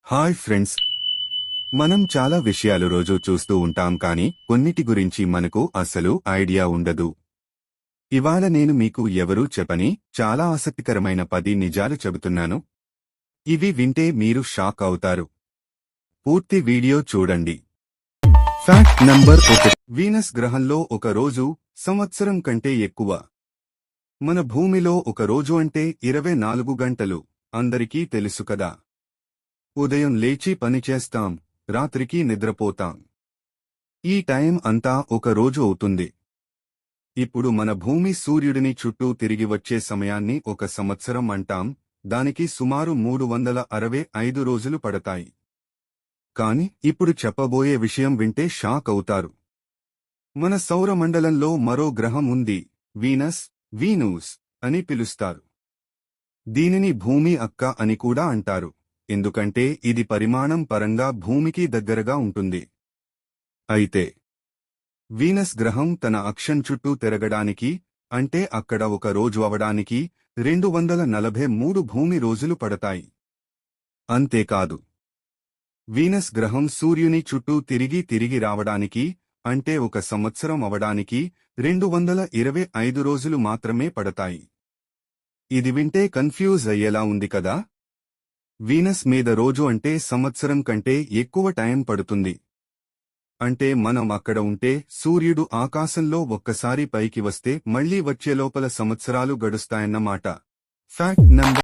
Hi friends, మనం చాలా విషయాలు రోజు చూస్తూ ఉంటాం కానీ కొన్నిటి గురించి మనకు అసలు ఐడియా ఉండదు. ఇవాళ నేను మీకు ఎవరూ చెప్పని చాలా ఆసక్తికరమైన 10 నిజాలు చెబుతున్నాను. ఇవి వింటే మీరు షాక్ అవుతారు. పూర్తి వీడియో చూడండి. Fact number 1. వీనస్ గ్రహంలో ఒక రోజు సంవత్సరం కంటే ఎక్కువ. మన భూమిలో ఒక రోజు అంటే 24 గంటలు అందరికీ తెలుసు కదా. ఉదయం లేచి పనిచేస్తాం, రాత్రికి నిద్రపోతాం. ఈ టైం అంతా ఒక రోజు అవుతుంది. ఇప్పుడు మన భూమి సూర్యుడిని చుట్టూ తిరిగి వచ్చే సమయాన్ని ఒక సంవత్సరం అంటాం. దానికి సుమారు 365 రోజులు పడతాయి. కాని ఇప్పుడు చెప్పబోయే విషయం వింటే షాక్ అవుతారు. మన సౌరమండలంలో మరో గ్రహం ఉంది, వీనస్ అని పిలుస్తారు. దీనిని భూమి అక్క అని కూడా అంటారు, ఎందుకంటే ఇది పరిమాణం పరంగా భూమికి దగ్గరగా ఉంటుంది. అయితే వీనస్ గ్రహం తన అక్షం చుట్టూ తిరగడానికి, అంటే అక్కడ ఒక రోజు అవడానికి 243 భూమి రోజులు పడతాయి. అంతేకాదు, వీనస్ గ్రహం సూర్యుని చుట్టూ తిరిగి రావడానికి, అంటే ఒక సంవత్సరం అవడానికి 225 రోజులు మాత్రమే పడతాయి. ఇది వింటే కన్ఫ్యూజ్ అయ్యేలా ఉంది కదా. వీనస్ మీద రోజు అంటే సంవత్సరం కంటే ఎక్కువ టైం పడుతుంది. అంటే మనం అక్కడ ఉంటే సూర్యుడు ఆకాశంలో ఒక్కసారి పైకి వస్తే మళ్లీ వచ్చేలోపల సంవత్సరాలు గడుస్తాయన్నమాట. Fact number